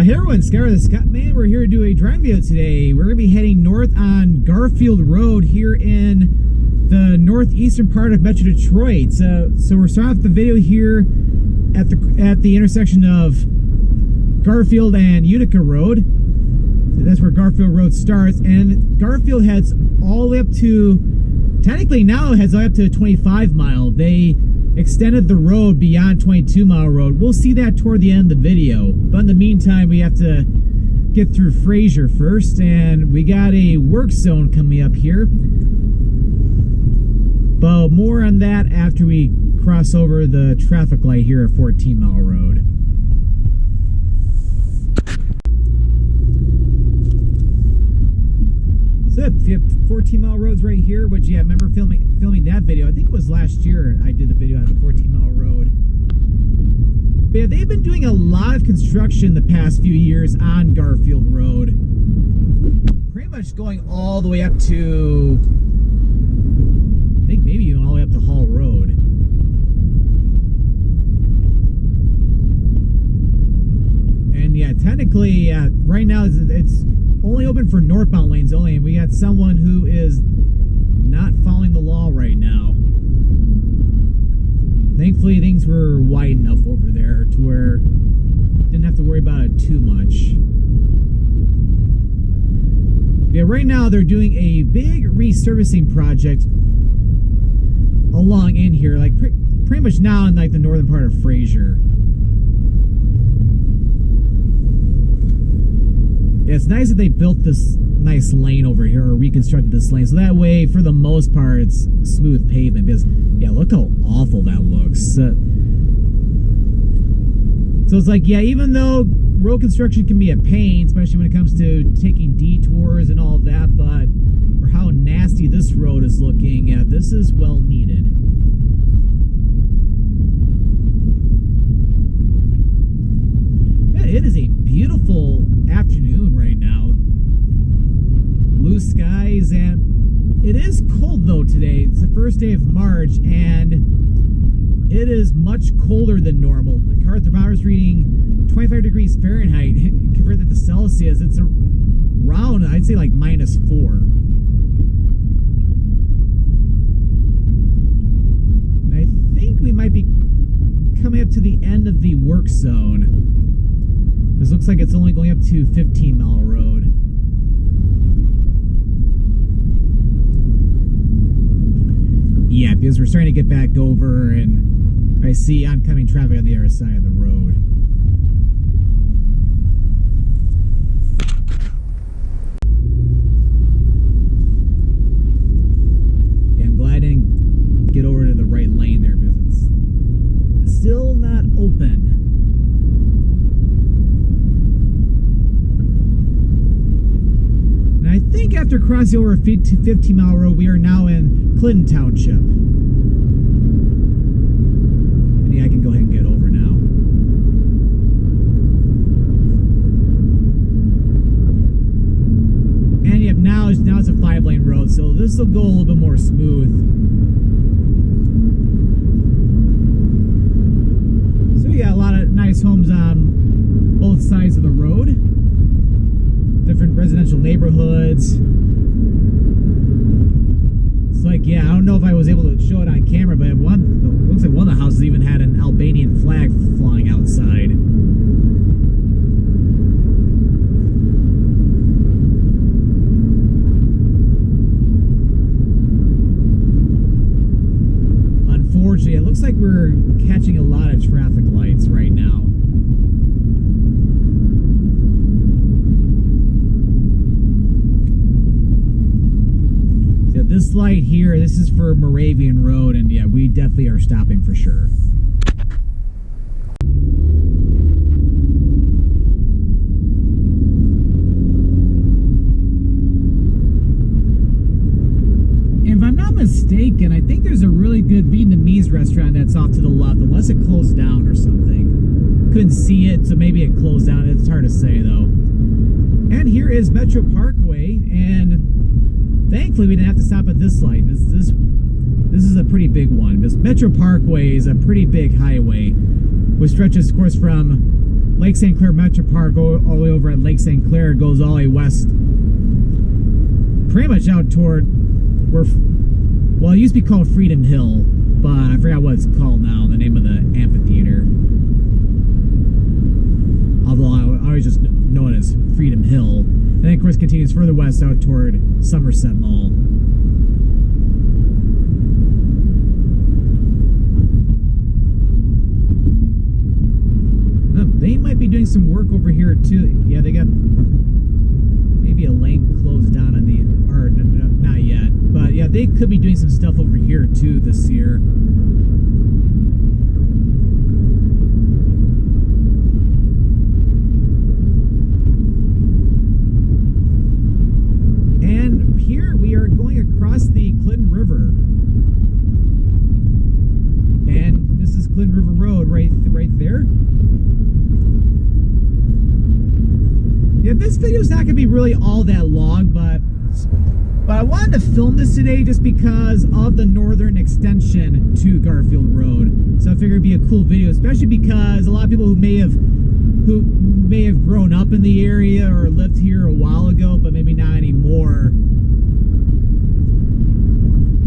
Hey everyone, Scar the Scottman. We're here to do a driving video today. We're going to be heading north on Garfield Road here in the northeastern part of Metro Detroit. So we're starting off the video here at the intersection of Garfield and Utica Road. So that's where Garfield Road starts, and Garfield heads all the way up to, technically now it heads all the way up to 25 mile. They extended the road beyond 22 mile road. We'll see that toward the end of the video, but in the meantime we have to get through Fraser first, and we got a work zone coming up here, but more on that after we cross over the traffic light here at 14 mile road. So you have 14 mile roads right here, which, yeah, I remember filming that video. I think it was last year I did the video on the 14 mile road. But yeah, they've been doing a lot of construction the past few years on Garfield Road. Pretty much going all the way up to, I think maybe even all the way up to Hall Road. And yeah, technically, right now it's only open for northbound lanes only, and we got someone who is not following the law right now. Thankfully, things were wide enough over there to where didn't have to worry about it too much. Yeah, right now they're doing a big resurfacing project along in here, like pretty much now in like the northern part of Fraser. Yeah, it's nice that they built this nice lane over here, or reconstructed this lane, so that way, for the most part, it's smooth pavement. Because, yeah, look how awful that looks. So it's like, yeah, even though road construction can be a pain, especially when it comes to taking detours and all of that, but for how nasty this road is looking, yeah, this is well needed. Yeah, it is a beautiful afternoon right now. Blue skies, and it is cold though today. It's the first day of March, and it is much colder than normal. The car thermometer is reading 25 degrees Fahrenheit. Convert that to Celsius, it's around, I'd say, like -4. And I think we might be coming up to the end of the work zone. This looks like it's only going up to 15 mile road. Yeah, because we're starting to get back over, and I see oncoming traffic on the other side of the road. Yeah, I'm glad I didn't get over to the right lane there, because it's still not open. I think after crossing over 15 mile road, we are now in Macomb Township. And yeah, I can go ahead and get over now. And yeah, now it's a 5-lane road, so this will go a little bit more smooth. So yeah, a lot of nice homes on both sides of the road. Different residential neighborhoods. It's like, yeah, I don't know if I was able to show it on camera, but looks like one of the houses even had an Albanian flag flying outside. Unfortunately, it looks like we're catching a lot of traffic lights right now. This light here, this is for Moravian Road, and yeah, we definitely are stopping for sure. If I'm not mistaken, I think there's a really good Vietnamese restaurant that's off to the left, unless it closed down or something. Couldn't see it, so maybe it closed down. It's hard to say though. And here is Metro Parkway, and thankfully, we didn't have to stop at this light. This is a pretty big one, because Metro Parkway is a pretty big highway, which stretches, of course, from Lake St. Clair Metro Park, all the way over at Lake St. Clair, goes all the way west, pretty much out toward where, well, it used to be called Freedom Hill, but I forgot what it's called now, the name of the amphitheater. Although I always just know it as Freedom Hill. And then, of course, continues further west out toward Somerset Mall. They might be doing some work over here too. Yeah, they got maybe a lane closed down on the, or no, not yet. But yeah, they could be doing some stuff over here too this year. And here we are going across the Clinton River. And this is Clinton River Road right there. Yeah, this video's not going to be really all that long, but I wanted to film this today just because of the northern extension to Garfield Road. So I figured it'd be a cool video, especially because a lot of people who may have grown up in the area or lived here a while ago, but maybe not anymore,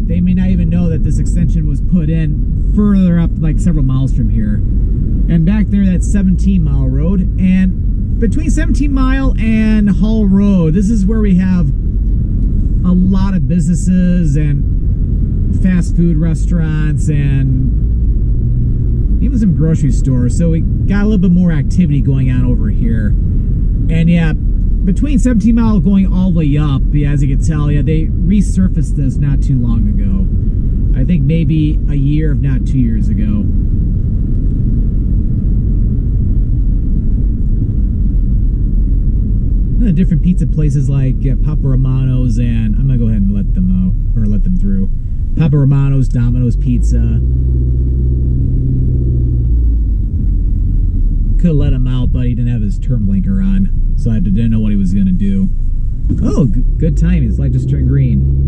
they may not even know that this extension was put in further up, like several miles from here. And back there, that's 17 Mile Road. And between 17 Mile and Hall Road, this is where we have a lot of businesses and fast food restaurants and even some grocery stores. So we got a little bit more activity going on over here. And yeah, between 17 Mile going all the way up, yeah, as you can tell, yeah, they resurfaced this not too long ago. I think maybe a year, if not 2 years ago. Different pizza places like Papa Romano's, and I'm gonna go ahead and let them out, or let them through. Papa Romano's, Domino's Pizza. Could have let him out, but he didn't have his turn blinker on, so I didn't know what he was gonna do. Oh, good time. His light just turned green.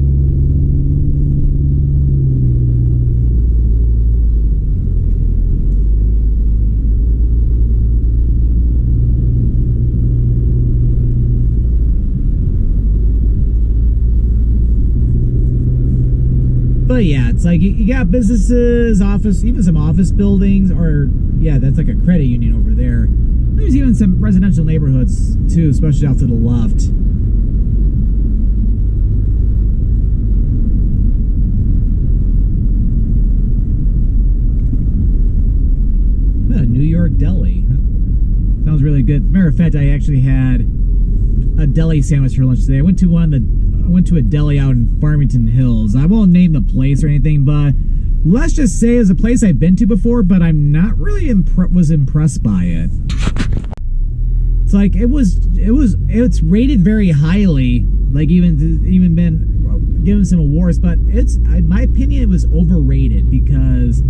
But yeah, it's like you got businesses, office, even some office buildings, or yeah, that's like a credit union over there. There's even some residential neighborhoods too, especially out to the left. New York Deli. Sounds really good. Matter of fact, I actually had a deli sandwich for lunch today. I went to a deli out in Farmington Hills. I won't name the place or anything, but let's just say it's a place I've been to before, but I'm not really impressed by it. It's like it's rated very highly, like even been given some awards, but in my opinion, it was overrated because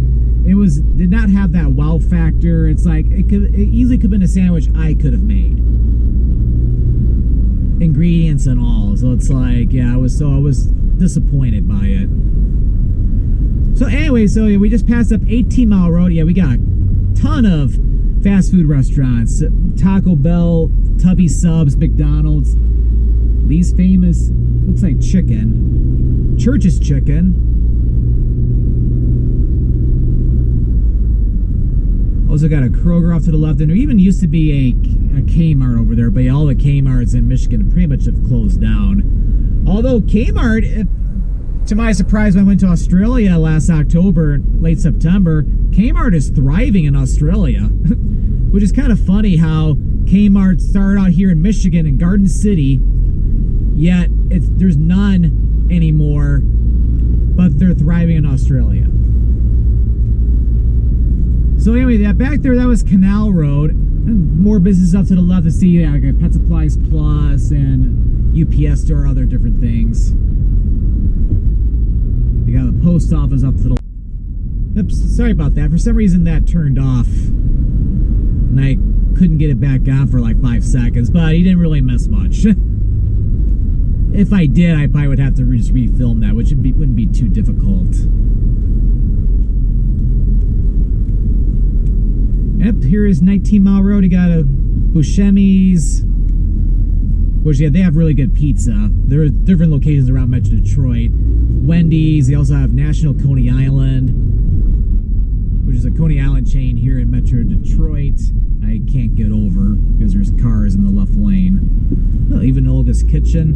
it did not have that wow factor. It's like it easily could have been a sandwich I could have made, ingredients and all. So it's like, yeah, I was disappointed by it. So anyway, so yeah, we just passed up 18 Mile Road. Yeah, we got a ton of fast food restaurants: Taco Bell, Tubby Subs, McDonald's, Lee's Famous, looks like chicken, Church's Chicken. Also got a Kroger off to the left, and there even used to be a Kmart over there, but yeah, all the Kmarts in Michigan pretty much have closed down. Although Kmart, to my surprise, when I went to Australia last October, late September, Kmart is thriving in Australia, which is kind of funny how Kmart started out here in Michigan in Garden City, yet there's none anymore, but they're thriving in Australia. So anyway, back there, that was Canal Road. And more business up to the left to see, like Pet Supplies Plus and UPS store, other different things. You got the post office up to the left. Oops, sorry about that. For some reason that turned off, and I couldn't get it back on for like 5 seconds, but he didn't really miss much. If I did, I probably would have to just refilm that, which wouldn't be too difficult. Yep, here is 19 Mile Road. You got a Buscemi's, which, yeah, they have really good pizza. There are different locations around Metro Detroit. Wendy's. They also have National Coney Island, which is a Coney Island chain here in Metro Detroit. I can't get over because there's cars in the left lane. Well, even Olga's Kitchen.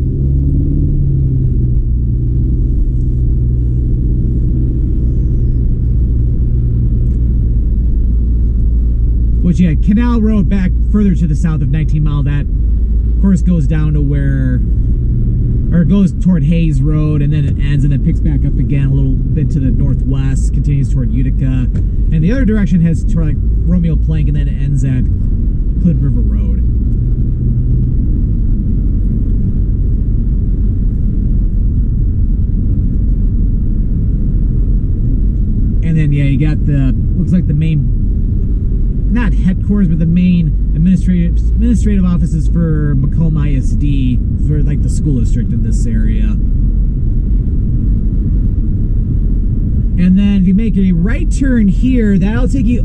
Which, yeah, Canal Road back further to the south of 19 Mile, that, of course, goes down to where, or it goes toward Hayes Road, and then it ends, and then picks back up again a little bit to the northwest, continues toward Utica, and the other direction heads toward, like, Romeo Plank, and then it ends at Clinton River Road. And then, yeah, you got the, looks like the main, not headquarters, but the main administrative offices for Macomb ISD, for like the school district in this area. And then if you make a right turn here, that'll take you,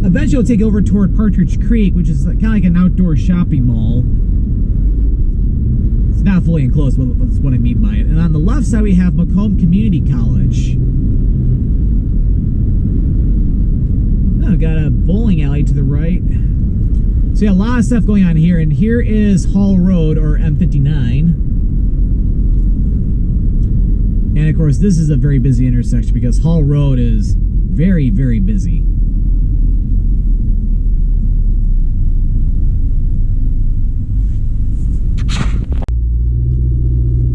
eventually it'll take you over toward Partridge Creek, which is kind of like an outdoor shopping mall. It's not fully enclosed, but that's what I mean by it. And on the left side, we have Macomb Community College. Oh, got a bowling alley to the right. So yeah, a lot of stuff going on here. And here is Hall Road, or M59. And of course, this is a very busy intersection because Hall Road is very, very busy.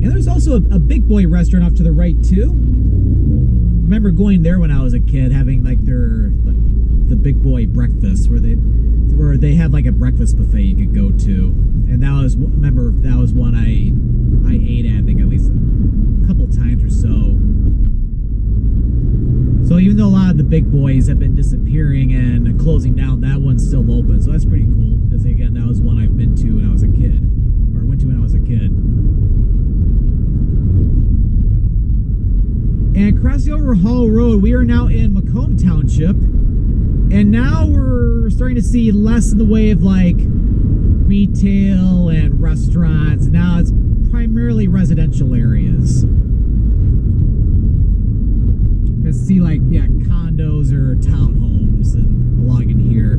And there's also a Big Boy restaurant off to the right too. Remember going there when I was a kid, having like their the Big Boy breakfast, where they have like a breakfast buffet you could go to, and that was, remember, that was one I ate at, I think, at least a couple times or so. So even though a lot of the Big Boys have been disappearing and closing down, that one's still open, so that's pretty cool, because again, that was one I've been to when I was a kid, or went to when I was a kid. And crossing over Hall Road, we are now in Macomb Township. And now we're starting to see less in the way of like retail and restaurants. Now it's primarily residential areas. You see like, yeah, condos or townhomes and along in here.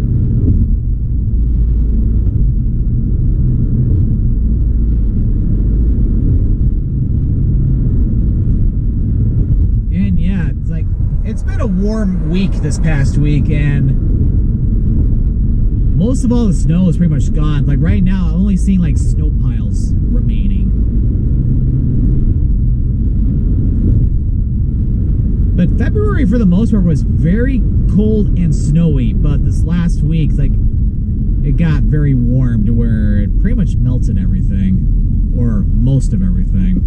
And yeah, it's like, it's been a warm week this past week, and most of all the snow is pretty much gone. Like right now, I'm only seeing like snow piles remaining. But February, for the most part, was very cold and snowy. But this last week, like, it got very warm to where it pretty much melted everything, or most of everything.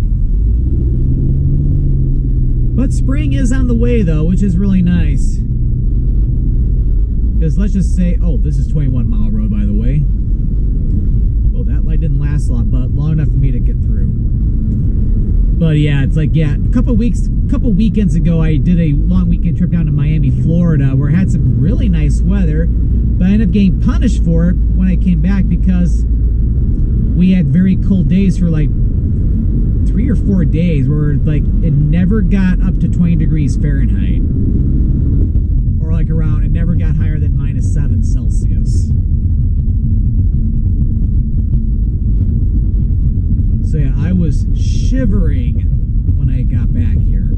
But spring is on the way, though, which is really nice. Because let's just say, oh, this is 21 Mile Road, by the way. Oh, that light didn't last long, but long enough for me to get through. But yeah, it's like, yeah, a couple weekends ago, I did a long weekend trip down to Miami, Florida, where I had some really nice weather, but I ended up getting punished for it when I came back because we had very cold days for like 3 or 4 days where like it never got up to 20 degrees Fahrenheit, or like around, it never got higher than -7 Celsius. So yeah, I was shivering when I got back here.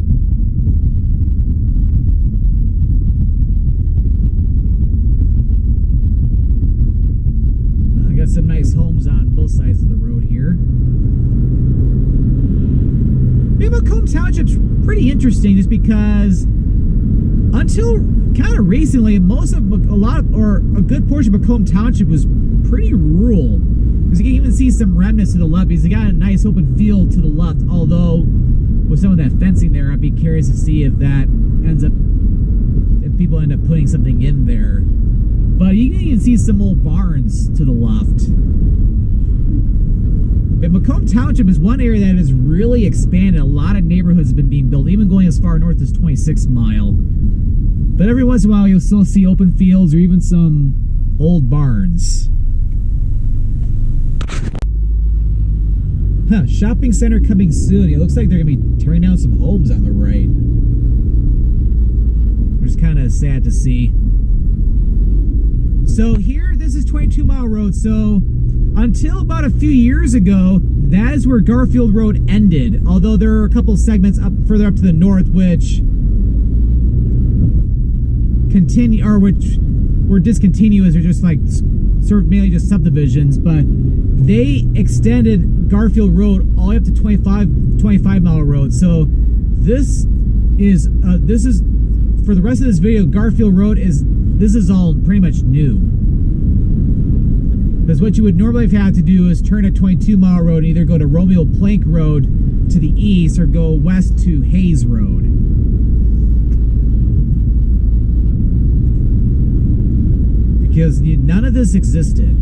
I got some nice homes on both sides of the road here. Macomb Township's pretty interesting just because until kind of recently, a good portion of Macomb Township was pretty rural. Because you can even see some remnants to the left because they got a nice open field to the left, although with some of that fencing there, I'd be curious to see if that ends up, if people end up putting something in there. But you can even see some old barns to the left. But Macomb Township is one area that has really expanded. A lot of neighborhoods have been being built, even going as far north as 26 Mile. But every once in a while, you'll still see open fields or even some old barns. Huh, shopping center coming soon. It looks like they're going to be tearing down some homes on the right. Which is kind of sad to see. So here, this is 22 Mile Road. So until about a few years ago, that is where Garfield Road ended. Although there are a couple segments up further up to the north which continue, or which were discontinuous, or just like sort of mainly just subdivisions. But they extended Garfield Road all the way up to 25 Mile Road. So this is for the rest of this video, Garfield Road is all pretty much new. Because what you would normally have to do is turn at 22 Mile Road and either go to Romeo Plank Road to the east or go west to Hayes Road. Because none of this existed.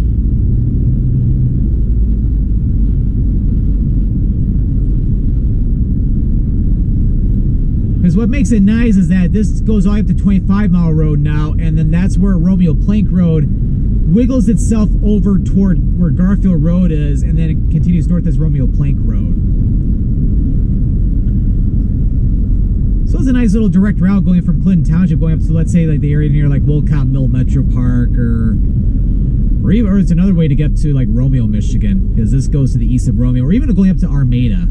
Because what makes it nice is that this goes all the way up to 25 Mile Road now, and then that's where Romeo Plank Road wiggles itself over toward where Garfield Road is, and then it continues north as Romeo Plank Road. So it's a nice little direct route going from Clinton Township going up to, let's say, like the area near like Wolcott Mill Metro Park, or it's another way to get to like Romeo, Michigan, because this goes to the east of Romeo, or even going up to Armada.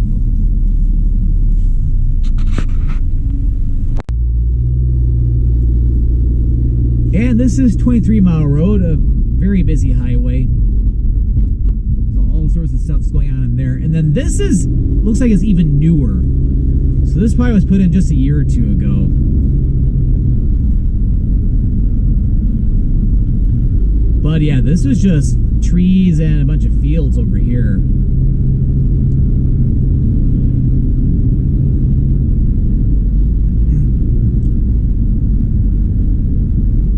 And this is 23 Mile Road, a very busy highway. There's all sorts of stuff going on in there. And then this looks like it's even newer. So this probably was put in just a year or two ago. But yeah, this was just trees and a bunch of fields over here.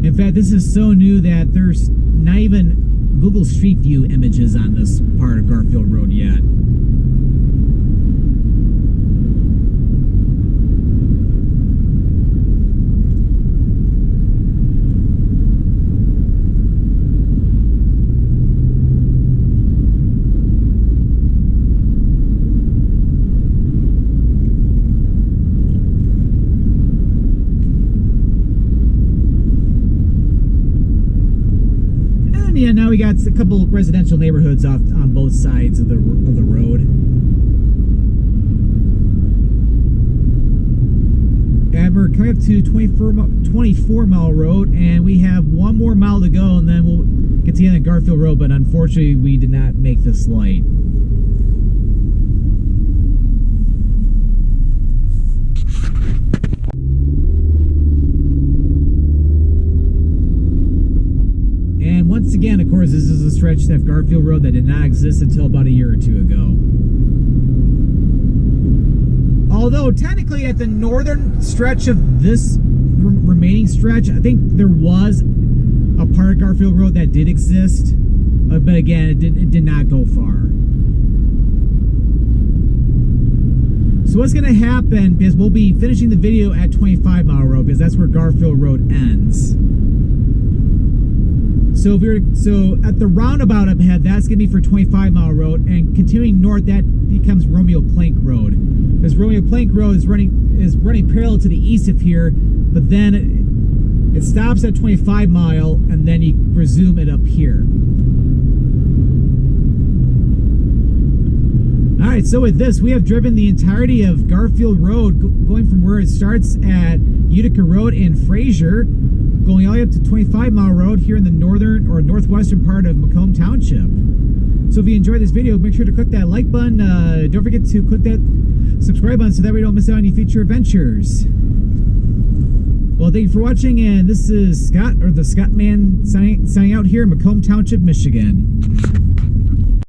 In fact, this is so new that there's not even Google Street View images on this part of Garfield Road yet. Yeah, now we got a couple residential neighborhoods off on both sides of the road. And we're coming up to 24 Mile Road, and we have one more mile to go, and then we'll get to the end of Garfield Road, but unfortunately we did not make this light. Once again, of course, this is a stretch of Garfield Road that did not exist until about a year or two ago. Although, technically, at the northern stretch of this remaining stretch, I think there was a part of Garfield Road that did exist. But again, it did not go far. So what's going to happen, because we'll be finishing the video at 25 Mile Road, because that's where Garfield Road ends. So at the roundabout up ahead, that's going to be for 25 Mile Road, and continuing north, that becomes Romeo Plank Road. Because Romeo Plank Road is running parallel to the east of here, but then it stops at 25 Mile, and then you resume it up here. Alright, so with this, we have driven the entirety of Garfield Road, going from where it starts at Utica Road in Fraser, going all the way up to 25 Mile Road here in the northern or northwestern part of Macomb Township. So if you enjoyed this video, make sure to click that like button. Don't forget to click that subscribe button so that we don't miss out on any future adventures. Well, thank you for watching, and this is Scott, or the Scottman, signing out here in Macomb Township, Michigan.